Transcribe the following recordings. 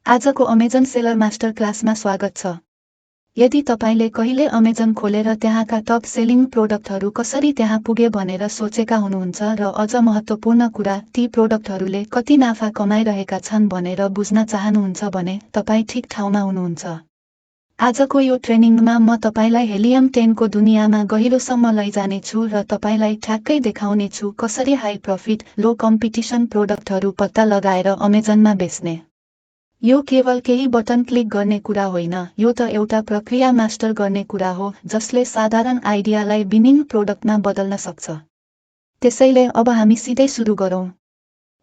आजको Amazon seller master क्लासमा स्वागत छ। यदि तपाईले कहिले अमेजन खोलेर त्यहाँका टप सेलिङ प्रोडक्टहरू कसरी त्यहाँ पुगे भनेर सोचेका हुनुहुन्छ र अझ महत्त्वपूर्ण कुरा ती प्रोडक्टहरूले कति नाफा कमाइरहेका छन् भनेर बुझ्न चाहनुहुन्छ भने तपाई ठिक ठाउँमा हुनुहुन्छ। आजको यो ट्रेनिङमा म तपाईलाई हेलियम 10 को दुनियाँमा गहिरोसम्म लैजानेछु र तपाईलाई ठ्याक्कै देखाउनेछु कसरी हाई प्रफिट लो कम्पिटिसन प्रोडक्टहरू पत्ता लगाएर अमेजनमा बेच्ने। यो केवल केही बटन क्लिक गर्ने कुरा होइन, यो त एउटा प्रक्रिया मास्टर गर्ने कुरा हो जसले साधारण आइडियालाई विनिङ प्रोडक्टमा बदल्न सक्छ। त्यसैले अब हामी सिधै सुरु गरौँ।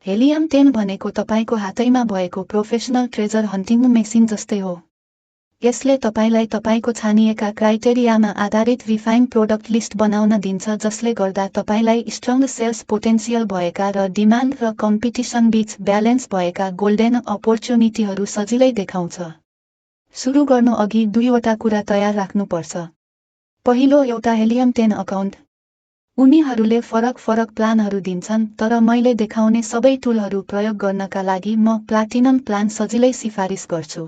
हेलियम 10 भनेको तपाईको हातैमा भएको प्रोफेसनल ट्रेजर हन्टिङ मेसिन जस्तै हो। यसले तपाईलाई तपाईको छानिएका क्राइटेरियामा आधारित रिफाइन प्रोडक्ट लिस्ट बनाउन दिन्छ जसले गर्दा तपाईलाई स्ट्रङ सेल्स पोटेन्सियल भएका र डिमान्ड र कम्पिटिसन बीच ब्यालेन्स भएका गोल्डन अपर्च्युनिटीहरू सजिलै देखाउँछ। सुरु गर्नु अघि दुईवटा कुरा तयार राख्नुपर्छ। पहिलो, एउटा हेलियम 10 अकाउन्ट। उनीहरूले फरक प्लानहरू दिन्छन्, तर मैले देखाउने सबै टुलहरू प्रयोग गर्नका लागि म प्लाटिनम प्लान सजिलै सिफारिस गर्छु।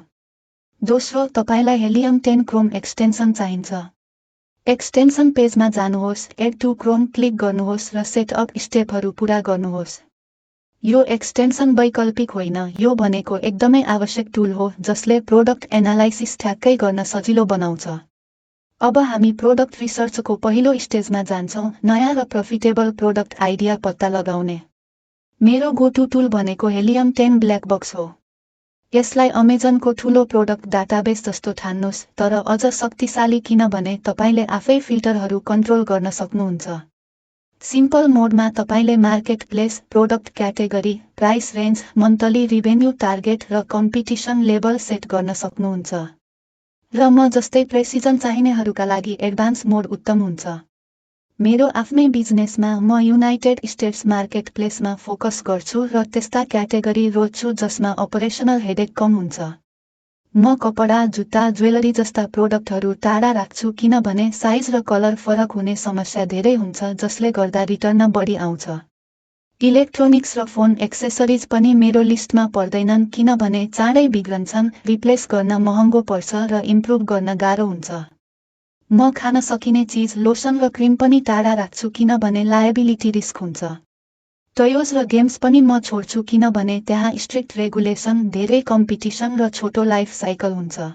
दोस्रो, तपाईलाई हेलियम 10 क्रोम एक्सटेन्सन चाहिन्छ। एक्सटेन्सन पेजमा जानुहोस्, एड टु क्रोम क्लिक गर्नुहोस् र सेटअप स्टेपहरू पूरा गर्नुहोस्। यो एक्सटेन्सन वैकल्पिक होइन, यो भनेको एकदमै आवश्यक टुल हो जसले प्रोडक्ट एनालाइसिस ठ्याक्कै गर्न सजिलो बनाउँछ। अब हामी प्रोडक्ट रिसर्चको पहिलो स्टेजमा जान्छौँ, नयाँ र प्रफिटेबल प्रोडक्ट आइडिया पत्ता लगाउने। मेरो गो टु टुल भनेको हेलियम 10 ब्ल्याक बक्स हो। यसलाई अमेजनको ठुलो प्रोडक्ट डाटाबेस जस्तो ठान्नुस्, तर अझ शक्तिशाली किनभने तपाईले आफै फिल्टरहरू कन्ट्रोल गर्न सक्नुहुन्छ। सिम्पल मोडमा तपाईले market place, product category, price range, monthly revenue target र कम्पिटिसन लेभल सेट गर्न सक्नुहुन्छ। र म जस्तै प्रेसिजन चाहिनेहरूका लागि एडभान्स मोड उत्तम हुन्छ। मेरो आफ्नै बिजनेसमा म युनाइटेड स्टेट्स मार्केट प्लेसमा फोकस गर्छु र त्यस्ता क्याटेगरी रोज्छु जसमा अपरेसनल हेडेक कम हुन्छ। म कपडा, जुत्ता, ज्वेलरी जस्ता प्रोडक्टहरू टाढा राख्छु किनभने साइज र कलर फरक हुने समस्या धेरै हुन्छ जसले गर्दा रिटर्न बढी आउँछ। इलेक्ट्रोनिक्स र फोन एक्सेसरिज पनि मेरो लिस्टमा पर्दैनन् किनभने चाँडै बिग्रन्छन्, रिप्लेस गर्न महँगो पर्छ र इम्प्रुभ गर्न गाह्रो हुन्छ। म खान सकिने चीज, लोसन र क्रिम पनि टाढा राख्छु किनभने लायबिलिटी रिस्क हुन्छ। टोयज र गेम्स पनि म छोड्छु किनभने त्यहाँ स्ट्रिक्ट रेगुलेसन, धेरै कम्पिटिसन र छोटो लाइफ साइकल हुन्छ।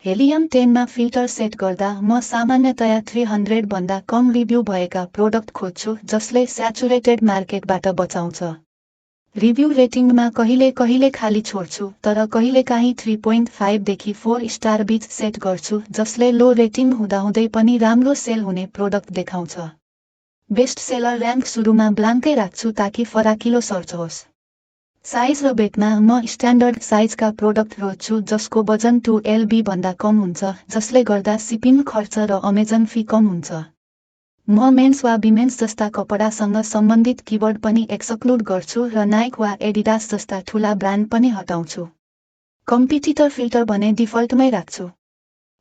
हेलियम 10 मा फिल्टर सेट गर्दा म सामान्यतया 300 भन्दा कम रिभ्यू भएका प्रोडक्ट खोज्छु जसले स्याचुरेटेड मार्केटबाट बचाउँछ। रिभ्यू रेटिङमा कहिले खाली छोड्छु, तर कहिलेकाहीँ 3.5 देखि 4 स्टार बीच सेट गर्छु जसले लो रेटिङ हुँदाहुँदै पनि राम्रो सेल हुने प्रोडक्ट देखाउँछ। बेस्ट सेलर र्याङ्क सुरुमा ब्लाङ्कै राख्छु ताकि फराकिलो सर्च होस्। साइज र वेटमा म स्ट्यान्डर्ड साइजका प्रोडक्ट रोज्छु जसको वजन 2 LB भन्दा कम हुन्छ जसले गर्दा सिपिङ खर्च र अमेजन फी कम हुन्छ। म मेन्स वा विमेन्स जस्ता कपडासँग सम्बन्धित किवर्ड पनि एक्सक्लुड गर्छु र नाइक वा एडिडास जस्ता ठुला ब्रान्ड पनि हटाउँछु। कम्पिटिटर फिल्टर भने डिफल्टमै राख्छु।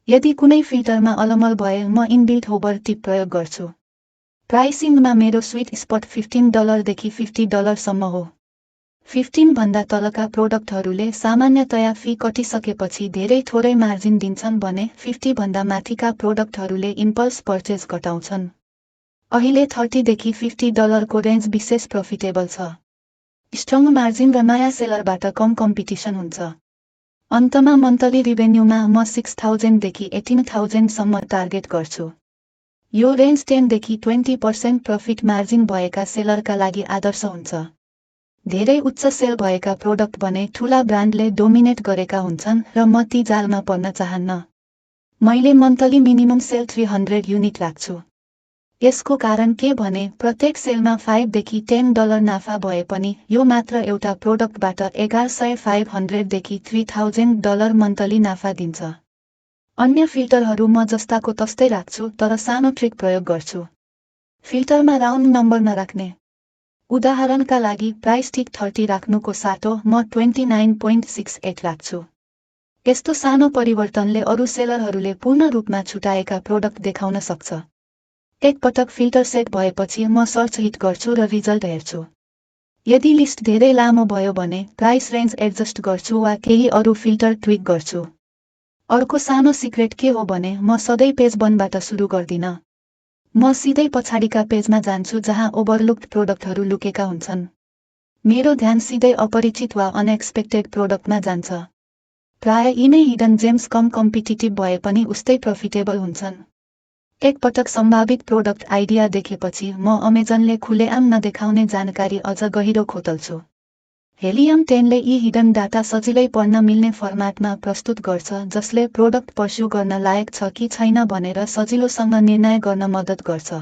यदि कुनै फिल्टरमा अलमल भए म इनबिल्ट होभर टिप प्रयोग गर्छु। प्राइसिङमा मेरो स्विट स्पट $15 देखि $50 सम्म हो। 15 भन्दा तलका प्रोडक्टहरूले सामान्यतया फी कटिसकेपछि धेरै थोरै मार्जिन दिन्छन् भने 50 भन्दा माथिका प्रोडक्टहरूले इम्पल्स पर्चेज घटाउँछन्। अहिले 30 देखि $50 को रेन्ज विशेष प्रफिटेबल छ। स्ट्रङ मार्जिन र नयाँ सेलरबाट कम कम्पिटिसन हुन्छ। अन्तमा मन्थली रिभेन्यूमा म 6000 देखि 18000 सम्म टार्गेट गर्छु। यो रेन्ज 10 देखि 20% प्रफिट मार्जिन भएका सेलरका लागि आदर्श हुन्छ। धेरै उच्च सेल भएका प्रोडक्ट भने ठुला ब्रान्डले डोमिनेट गरेका हुन्छन् र म ती जालमा पर्न चाहन्न। मैले मन्थली मिनिमम सेल 300 युनिट राख्छु। यसको कारण के भने प्रत्येक सेलमा $5 देखि $10 नाफा भए पनि यो मात्र एउटा प्रोडक्टबाट 1100-500 देखि $3000 मन्थली नाफा दिन्छ। अन्य फिल्टरहरू म जस्ताको तस्तै राख्छु तर सानो ट्रिक प्रयोग गर्छु। फिल्टरमा राउन्ड नम्बर नराख्ने। उदाहरणका लागि प्राइस टिक 30 राख्नुको साटो म 29.68 राख्छु। यस्तो सानो परिवर्तनले अरू सेलरहरूले पूर्ण रूपमा छुटाएका प्रोडक्ट देखाउन सक्छ। एक पटक फिल्टर सेट भएपछि म सर्च हिट गर्छु र रिजल्ट हेर्छु। यदि लिस्ट धेरै लामो भयो भने प्राइस रेन्ज एडजस्ट गर्छु वा केही अरू फिल्टर ट्विक गर्छु। अर्को सानो सिक्रेट के हो भने म सधैँ पेज 1बाट सुरु गर्दिन। म सिधै पछाडिका पेजमा जान्छु जहाँ ओभरलुक्ड प्रोडक्टहरू लुकेका हुन्छन्। मेरो ध्यान सिधै अपरिचित वा अनएक्सपेक्टेड प्रोडक्टमा जान्छ। प्राय यिनै हिडन जेम्स कम कम्पिटिटिभ भए पनि उस्तै प्रफिटेबल हुन्छन्। एक पटक सम्भावित प्रोडक्ट आइडिया देखेपछि म अमेजनले खुलेआम नदेखाउने जानकारी अझ गहिरो खोतल्छु। हेलियम 10ले यी हिडन डाटा सजिलै पढ्न मिल्ने फर्माटमा प्रस्तुत गर्छ जसले प्रोडक्ट पर्स्यु गर्न लायक छ कि छैन भनेर सजिलोसँग निर्णय गर्न मद्दत गर्छ।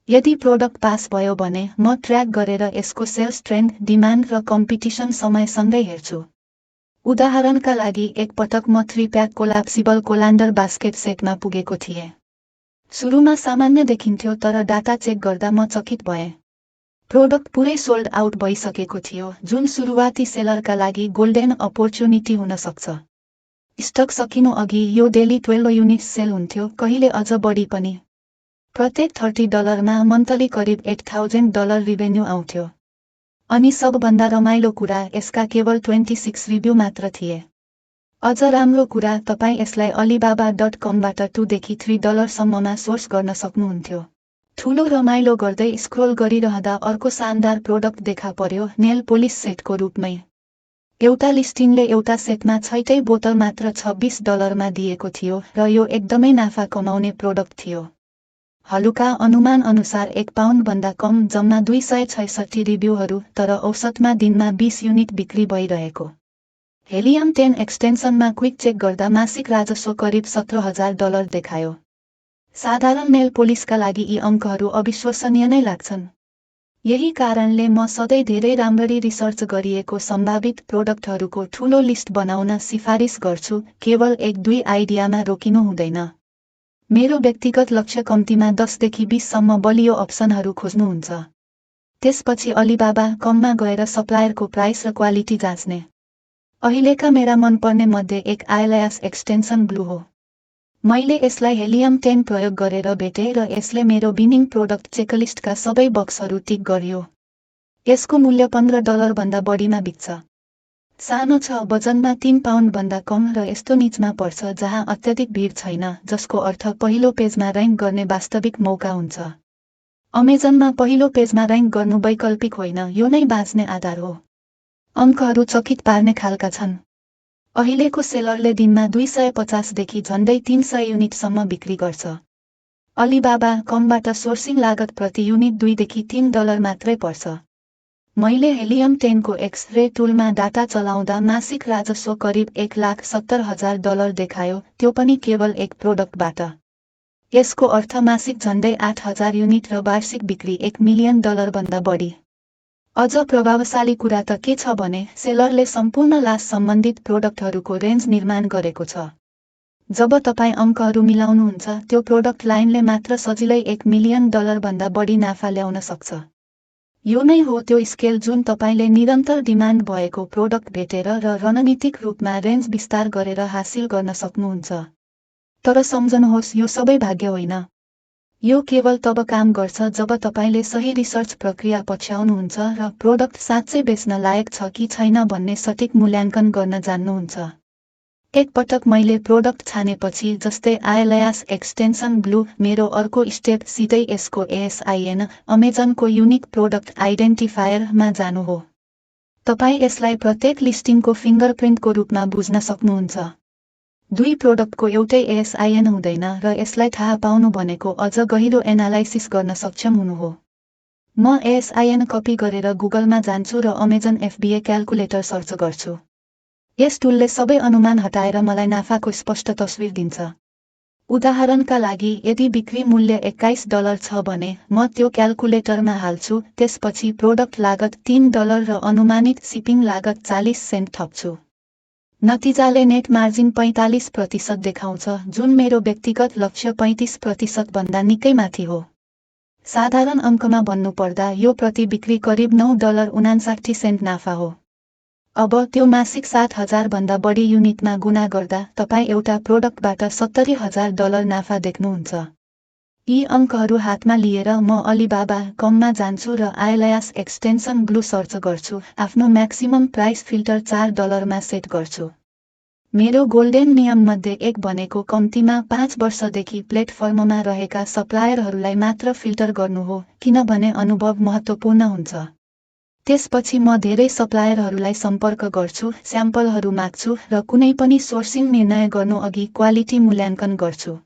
यदि प्रोडक्ट पास भयो भने म ट्र्याक गरेर यसको सेल्स ट्रेन्ड, डिमान्ड र कम्पिटिसन समयसँगै हेर्छु। उदाहरणका लागि एक पटक म 3-प्याक कोलाप्सिबल कोलान्डर बास्केट सेटमा पुगेको थिएँ। सुरुमा सामान्य देखिन्थ्यो तर डाटा चेक गर्दा म चकित भएँ। प्रोडक्ट पुरै सोल्ड आउट भइसकेको थियो, जुन सुरुवाती सेलरका लागि गोल्डेन अपर्च्युनिटी हुन सक्छ। स्टक सकिनु अघि यो डेली 12 युनिट सेल हुन्थ्यो, कहिले अझ बढी पनि। प्रत्येक $30 मन्थली करिब $8,000 रिभेन्यू आउँथ्यो। अनि सबभन्दा रमाइलो कुरा यसका केवल 26 रिभ्यू मात्र थिए। अझ राम्रो कुरा तपाईँ यसलाई alibaba.com-बाट $2 देखि $3 सम्ममा सोर्स गर्न सक्नुहुन्थ्यो। ठुलो रमाइलो गर्दै स्क्रोल गरिरहँदा अर्को शानदार प्रोडक्ट देखा पर्यो, नेल पोलिस सेटको रूपमै। एउटा लिस्टिङले एउटा सेटमा 6 बोतल मात्र $26 दिएको थियो र यो एकदमै नाफा कमाउने प्रोडक्ट थियो। हलुका अनुमान अनुसार 1 पाउन्डभन्दा कम, जम्मा 266 रिभ्यूहरू, तर औसतमा दिनमा 20 युनिट बिक्री भइरहेको। हेलियम 10 एक्सटेन्सनमा क्विक चेक गर्दा मासिक राजस्व करिब $17,000 देखायो। साधारण नेल पोलिसका लागि यी अङ्कहरू अविश्वसनीय नै लाग्छन्। यही कारणले म सधैँ धेरै राम्ररी रिसर्च गरिएको सम्भावित प्रोडक्टहरूको ठुलो लिस्ट बनाउन सिफारिस गर्छु, केवल 1-2 आइडियामा रोकिनु हुँदैन। मेरो व्यक्तिगत लक्ष्य कम्तीमा 10 देखि 20 सम्म बलियो अप्सनहरू खोज्नुहुन्छ। त्यसपछि alibaba.com-मा गएर सप्लायरको प्राइस र क्वालिटी जाँच्ने। अहिलेका मेरा मनपर्ने मध्ये एक आइलायस एक्सटेन्सन ब्लू हो। मैले यसलाई हेलियम 10 प्रयोग गरेर भेटेँ र यसले मेरो विनिङ प्रोडक्ट चेकलिस्टका सबै बक्सहरू टिक गर्यो। यसको मूल्य $15 भन्दा बढीमा बिक्छ। सानो छ, वजनमा 3 पाउन्डभन्दा कम र यस्तो निचमा पर्छ जहाँ अत्यधिक भिड छैन, जसको अर्थ पहिलो पेजमा र्याङ्क गर्ने वास्तविक मौका हुन्छ। अमेजनमा पहिलो पेजमा र्याङ्क गर्नु वैकल्पिक होइन, यो नै बाँच्ने आधार हो। अङ्कहरू चकित पार्ने खालका छन्। अहिलेको सेलरले दिनमा 250 देखि झन्डै 300 युनिटसम्म बिक्री गर्छ। alibaba.com-बाट सोर्सिङ लागत प्रति युनिट $2 देखि $3 मात्रै पर्छ। मैले हेलियम 10 को Xray टुलमा डाटा चलाउँदा मासिक राजस्व करिब $1,70,000 देखायो, त्यो पनि केवल एक प्रोडक्टबाट। यसको अर्थ मासिक झन्डै 8,000 युनिट र वार्षिक बिक्री $1 मिलियन भन्दा बढी। अझ प्रभावशाली कुरा त के छ भने सेलरले सम्पूर्ण लास सम्बन्धित प्रोडक्टहरूको रेन्ज निर्माण गरेको छ। जब तपाईँ अङ्कहरू मिलाउनुहुन्छ, त्यो प्रोडक्ट लाइनले मात्र सजिलै $1 मिलियन भन्दा बढी नाफा ल्याउन सक्छ। यो नै हो त्यो स्केल जुन तपाईँले निरन्तर डिमान्ड भएको प्रोडक्ट भेटेर र रणनीतिक रूपमा रेन्ज विस्तार गरेर हासिल गर्न सक्नुहुन्छ। तर सम्झनुहोस्, यो सबै भाग्य होइन। यो केवल तब काम गर्छ जब तपाईँले सही रिसर्च प्रक्रिया पछ्याउनुहुन्छ र प्रोडक्ट साँच्चै बेच्न लायक छ कि छैन भन्ने सटिक मूल्याङ्कन गर्न जान्नुहुन्छ। एक पटक मैले प्रोडक्ट छानेपछि, जस्तै आइलायस एक्सटेन्सन ब्लू, मेरो अर्को स्टेप सिधै यसको ASIN, अमेजनको युनिक प्रोडक्ट आइडेन्टिफायरमा जानु हो। तपाईँ यसलाई प्रत्येक लिस्टिङको फिङ्गरप्रिन्टको रूपमा बुझ्न सक्नुहुन्छ। 2 प्रोडक्टको एउटै ASIN हुँदैन र यसलाई थाहा पाउनु भनेको अझ गहिरो एनालाइसिस गर्न सक्षम हुनु हो। म ASIN कपी गरेर गुगलमा जान्छु र अमेजन FBA क्याल्कुलेटर सर्च गर्छु। यस टुलले सबै अनुमान हटाएर मलाई नाफाको स्पष्ट तस्विर दिन्छ। उदाहरणका लागि, यदि बिक्री मूल्य $21 छ भने म त्यो क्याल्कुलेटरमा हाल्छु, त्यसपछि प्रोडक्ट लागत $3 र अनुमानित शिपिङ लागत 40 सेन्ट थप्छु। नतिजाले नेट मार्जिन 45% देखाउँछ, जुन मेरो व्यक्तिगत लक्ष्य 35% भन्दा निकै माथि हो। साधारण अङ्कमा भन्नुपर्दा यो प्रति बिक्री करिब $9.59 नाफा हो। अब त्यो मासिक 7,000 भन्दा बढी युनिटमा गुणा गर्दा तपाईँ एउटा प्रोडक्टबाट $70,000 नाफा देख्नुहुन्छ। यी अङ्कहरू हातमा लिएर म अलिबाबा कममा जान्छु र आइएलआइएस एक्सटेन्सन ब्लू सर्च गर्छु। आफ्नो म्याक्सिमम प्राइस फिल्टर $4 सेट गर्छु। मेरो गोल्डेन नियममध्ये एक भनेको कम्तीमा 5 वर्षदेखि प्लेटफर्ममा रहेका सप्लायरहरूलाई मात्र फिल्टर गर्नु हो, किनभने अनुभव महत्त्वपूर्ण हुन्छ। त्यसपछि म धेरै सप्लायरहरूलाई सम्पर्क गर्छु, स्याम्पलहरू माग्छु र कुनै पनि सोर्सिङ निर्णय गर्नु अघि क्वालिटी मूल्याङ्कन गर्छु।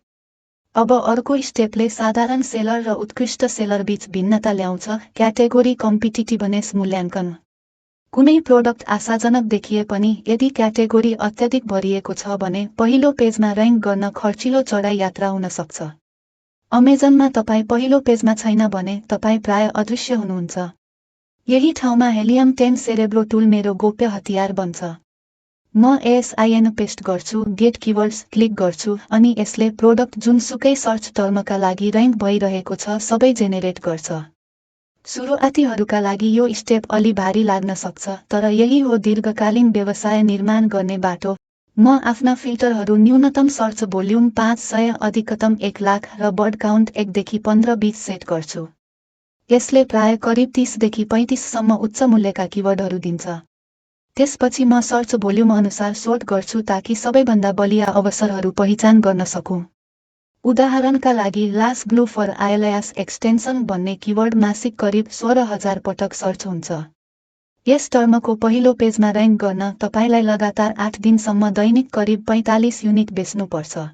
अब अर्को स्टेपले साधारण सेलर र उत्कृष्ट सेलर बीच भिन्नता ल्याउँछ, क्याटेगोरी कम्पिटिटिभनेस मूल्याङ्कन। कुनै प्रोडक्ट आशाजनक देखिए पनि यदि क्याटेगोरी अत्यधिक भरिएको छ भने पहिलो पेजमा र्याङ्क गर्न खर्चिलो चढाइ यात्रा हुन सक्छ। अमेजनमा तपाईँ पहिलो पेजमा छैन भने तपाईँ प्राय अदृश्य हुनुहुन्छ। यही ठाउँमा हेलियम 10 सेरेब्रो टुल मेरो गोप्य हतियार बन्छ। म ASIN पेस्ट गर्छु, गेट किवर्ड्स क्लिक गर्छु, अनि यसले प्रोडक्ट जुनसुकै सर्च टर्मका लागि र्याङ्क भइरहेको छ सबै जेनेरेट गर्छ। सुरुवातीहरूका लागि यो स्टेप अलि भारी लाग्न सक्छ, तर यही हो दीर्घकालीन व्यवसाय निर्माण गर्ने बाटो। म आफ्ना फिल्टरहरू न्यूनतम सर्च भोल्युम 500, अधिकतम 1 लाख र वर्ड काउन्ट 1 देखि 15 बीच सेट गर्छु। यसले प्राय करिब 30 देखि 35 सम्म उच्च मूल्यका किवर्डहरू दिन्छ। त्यसपछि म सर्च भोल्युम अनुसार सोर्ट गर्छु ताकि सबैभन्दा बलिया अवसरहरू पहिचान गर्न सकूँ। उदाहरणका लागि लास्ट ग्लू फर आइएलआइएस एक्सटेन्सन भन्ने किवर्ड मासिक करिब 16,000 पटक सर्च हुन्छ। यस टर्मको पहिलो पेजमा र्याङ्क गर्न तपाईलाई लगातार 8 दिनसम्म दैनिक करिब 45 युनिट बेच्नुपर्छ।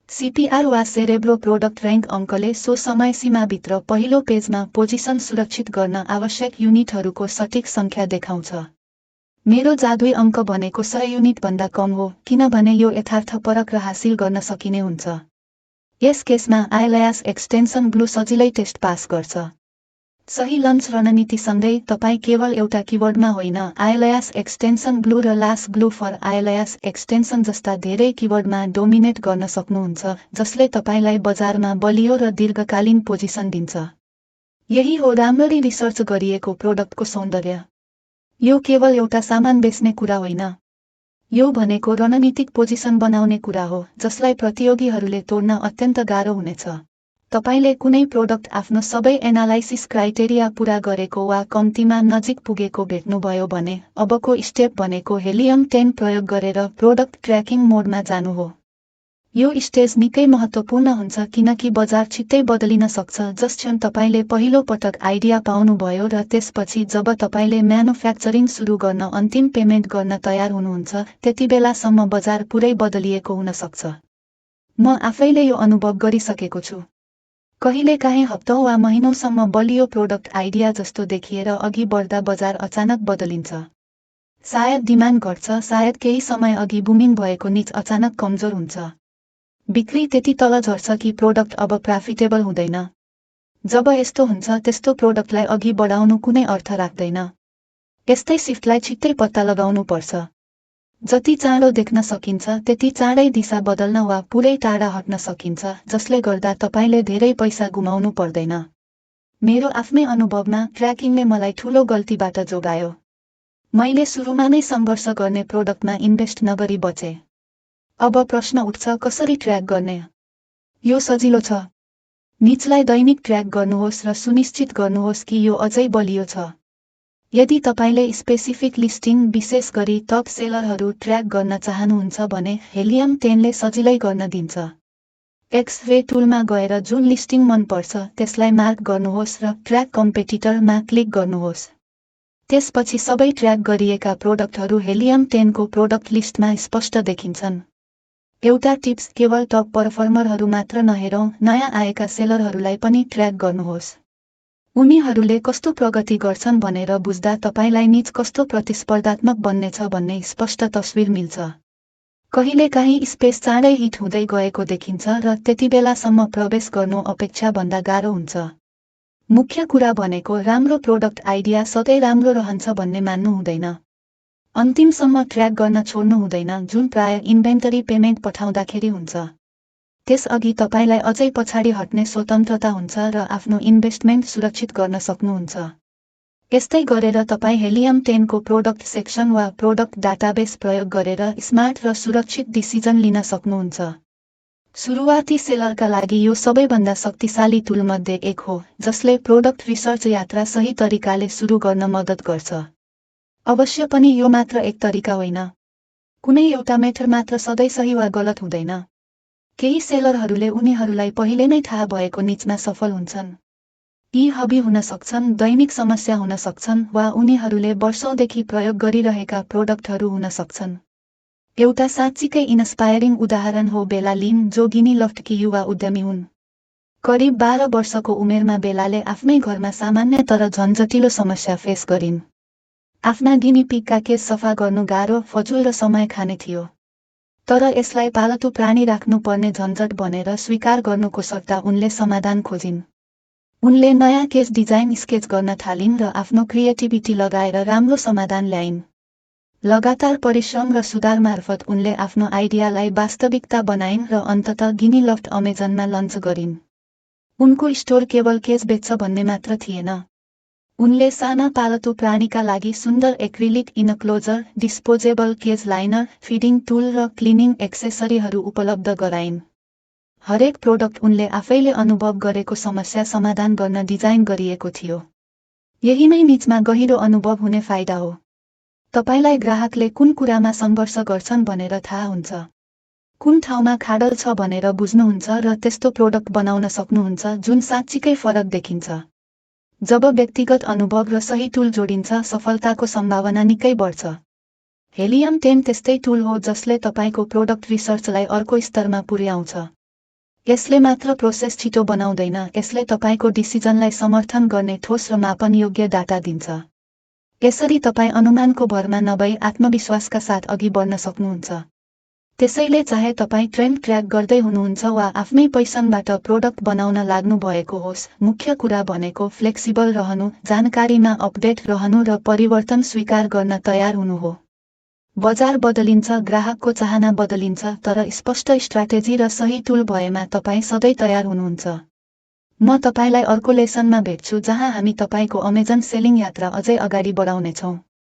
CPR वा सेरेब्रो प्रोडक्ट र्याङ्क अङ्कले सो समय सीमाभित्र पहिलो पेजमा पोजिसन सुरक्षित गर्न आवश्यक युनिटहरूको सटिक सङ्ख्या देखाउँछ। मेरो जादुई अङ्क भनेको 100 युनिटभन्दा कम हो, किनभने यो यथार्थपरक र हासिल गर्न सकिने हुन्छ। यस केसमा आइएलआइएस एक्सटेन्सन ब्लू सजिलै टेस्ट पास गर्छ। सही लन्च रणनीतिसँगै तपाईँ केवल एउटा किवर्डमा होइन, आइएलआइएस एक्सटेन्सन ब्लू र लास्ट ग्लू फर आइएलआइएस एक्सटेन्सन जस्ता धेरै किवर्डमा डोमिनेट गर्न सक्नुहुन्छ, जसले तपाईलाई बजारमा बलियो र दीर्घकालीन पोजिसन दिन्छ। यही हो राम्ररी रिसर्च गरिएको प्रोडक्टको सौन्दर्य। यो केवल एउटा सामान बेच्ने कुरा होइन। यो भनेको रणनीतिक पोजिसन बनाउने कुरा हो, जसलाई प्रतियोगीहरूले तोड्न अत्यन्त गाह्रो हुनेछ। तपाईले कुनै प्रोडक्ट आफ्नो सबै एनालाइसिस क्राइटेरिया पूरा गरेको वा कम्तीमा नजिक पुगेको भेट्नुभयो भने अबको स्टेप भनेको हेलियम 10 प्रयोग गरेर प्रोडक्ट ट्र्याकिङ मोडमा जानु हो। यो स्टेज निकै महत्त्वपूर्ण हुन्छ किनकि बजार छिट्टै बदलिन सक्छ जस क्षण तपाईले पहिलो पटक आइडिया पाउनुभयो र त्यसपछि जब तपाईले म्यानुफ्याक्चरिङ सुरु गर्न अन्तिम पेमेन्ट गर्न तयार हुनुहुन्छ, त्यतिबेलासम्म बजार पुरै बदलिएको हुन सक्छ। म आफैले यो अनुभव गरिसकेको छु। कहिलेकाहीँ हप्तौं वा महिनौसम्म बलियो प्रोडक्ट आइडिया जस्तो देखिएर अघि बढ्दा बजार अचानक बदलिन्छ। सायद डिमान्ड घट्छ, सायद केही समय अघि बुमिङ भएको निच अचानक कमजोर हुन्छ। बिक्री त्यति तल झर्छ कि प्रोडक्ट अब प्रफिटेबल हुँदैन। जब यस्तो हुन्छ त्यस्तो प्रोडक्टलाई अघि बढाउनु कुनै अर्थ राख्दैन। यस्तै सिफ्टलाई छिट्टै पत्ता लगाउनु पर्छ। जति चाँडो देख्न सकिन्छ त्यति चाँडै दिशा बदल्न वा पुरै टाढा हट्न सकिन्छ, जसले गर्दा तपाईले धेरै पैसा गुमाउनु पर्दैन। मेरो आफ्नै अनुभवमा ट्र्याकिङले मलाई ठूलो गल्तीबाट जोगायो। मैले सुरुमा नै सङ्घर्ष गर्ने प्रोडक्टमा इन्भेस्ट नगरी बचे। अब प्रश्न उठ्छ, कसरी ट्र्याक गर्ने? यो सजिलो छ। निचलाई दैनिक ट्र्याक गर्नुहोस् र सुनिश्चित गर्नुहोस् कि यो अझै बलियो छ। यदि तपाईले स्पेसिफिक लिस्टिङ, विशेष गरी टप सेलरहरू ट्र्याक गर्न चाहनुहुन्छ भने हेलियम 10 ले सजिलै गर्न दिन्छ। Xray टुलमा गएर जुन लिस्टिङ मन पर्छ त्यसलाई मार्क गर्नुहोस् र ट्र्याक कम्पेटिटरमा क्लिक गर्नुहोस्। त्यसपछि सबै ट्र्याक गरिएका प्रोडक्टहरू हेलियम 10 को प्रोडक्ट लिस्टमा स्पष्ट देखिन्छन्। एउटा टिप्स, केवल टप परफर्मरहरू मात्र नहेरौं, नयाँ आएका सेलरहरूलाई पनि ट्र्याक गर्नुहोस्। उनीहरूले कस्तो प्रगति गर्छन् भनेर बुझ्दा तपाईलाई निच कस्तो प्रतिस्पर्धात्मक बन्नेछ भन्ने स्पष्ट तस्बिर मिल्छ। कहिलेकाहीँ स्पेस चाँडै हिट हुँदै गएको देखिन्छ र त्यतिबेलासम्म प्रवेश गर्नु अपेक्षा भन्दा गाह्रो हुन्छ। मुख्य कुरा भनेको राम्रो प्रोडक्ट आइडिया सधैँ राम्रो रहन्छ भन्ने मान्नु हुँदैन। अन्तिमसम्म ट्र्याक गर्न छोड्नु हुँदैन, जुन प्राय इन्भेन्टरी पेमेन्ट पठाउँदाखेरि हुन्छ। त्यसअघि तपाईलाई अझै पछाडि हट्ने स्वतन्त्रता हुन्छ र आफ्नो इन्भेस्टमेन्ट सुरक्षित गर्न सक्नुहुन्छ। यस्तै गरेर तपाईँ हेलियम 10 को प्रोडक्ट सेक्सन वा प्रोडक्ट डाटाबेस प्रयोग गरेर स्मार्ट र सुरक्षित डिसिजन लिन सक्नुहुन्छ। सुरुवाती सेलरका लागि यो सबैभन्दा शक्तिशाली टुलमध्ये एक हो जसले प्रोडक्ट रिसर्च यात्रा सही तरिकाले सुरु गर्न मद्दत गर्छ। अवश्य पनि यो मात्र एक तरिका होइन। कुनै एउटा मेथड मात्र सधैँ सही वा गलत हुँदैन। केही सेलरहरूले उनीहरूलाई पहिले नै थाहा भएको निचमा सफल हुन्छन्। यी हबी हुन सक्छन्, दैनिक समस्या हुन सक्छन्, वा उनीहरूले वर्षौंदेखि प्रयोग गरिरहेका प्रोडक्टहरू हुन सक्छन्। एउटा साँच्चीकै इन्स्पायरिङ उदाहरण हो बेला लिन, जो गिनी लफ्टकी युवा उद्यमी हुन्। करिब 12 वर्षको उमेरमा बेलाले आफ्नै घरमा सामान्य तर झन्झटिलो समस्या फेस गरिन्। आफ्ना गिनी पिगका केस सफा गर्नु गाह्रो, फजुल र समय खाने थियो। तर यसलाई पालतु प्राणी राख्नु पर्ने झन्झट भनेर स्वीकार गर्नुको सट्टा उनले समाधान खोजिन्। उनले नयाँ केस डिजाइन स्केच गर्न थालिन् र आफ्नो क्रिएटिभिटी लगाएर राम्रो समाधान ल्याइन्। लगातार परिश्रम र सुधार मार्फत उनले आफ्नो आइडियालाई वास्तविकता बनाइन् र अन्ततः गिनी लफ्ट अमेजनमा लन्च गरिन्। उनको स्टोर केवल केस बेच्छ भन्ने मात्र थिएन। उनले साना पालतु प्राणीका लागि सुन्दर acrylic enclosure, disposable cage liner, feeding tool र क्लिनिङ एक्सेसरीहरू उपलब्ध गराइन्। हरेक प्रोडक्ट उनले आफैले अनुभव गरेको समस्या समाधान गर्न डिजाइन गरिएको थियो। यही नै निचमा गहिरो अनुभव हुने फाइदा हो। तपाईलाई ग्राहकले कुन कुरामा सङ्घर्ष गर्छन् भनेर थाहा हुन्छ। कुन ठाउँमा खाडल छ भनेर बुझ्नुहुन्छ र त्यस्तो प्रोडक्ट बनाउन सक्नुहुन्छ जुन साँच्चीकै फरक देखिन्छ। जब व्यक्तिगत अनुभव र सही टुल जोडिन्छ, सफलताको सम्भावना निकै बढ्छ। हेलियम 10 त्यस्तै टुल हो जसले तपाईको प्रोडक्ट रिसर्चलाई अर्को स्तरमा पुर्याउँछ। यसले मात्र प्रोसेस छिटो बनाउँदैन, यसले तपाईको डिसिजनलाई समर्थन गर्ने ठोस र मापन योग्य डाटा दिन्छ। यसरी तपाई अनुमानको भरमा नभई आत्मविश्वासका साथ अघि बढ्न सक्नुहुन्छ। त्यसैले चाहे तपाई ट्रेन्ड ट्र्याक गर्दै हुनुहुन्छ वा आफ्नै पैसनबाट प्रोडक्ट बनाउन लाग्नु भएको होस्, मुख्य कुरा भनेको फ्लेक्सिबल रहनु, जानकारीमा अपडेट रहनु र परिवर्तन स्वीकार गर्न तयार हुनु हो। बजार बदलिन्छ, ग्राहकको चाहना बदलिन्छ, तर स्पष्ट स्ट्र्याटेजी र सही टुल भएमा तपाई सधैँ तयार हुनुहुन्छ। म तपाईलाई अर्को लेसनमा भेट्छु जहाँ हामी तपाईको अमेजन सेलिङ यात्रा अझै अगाडि बढाउनेछौँ।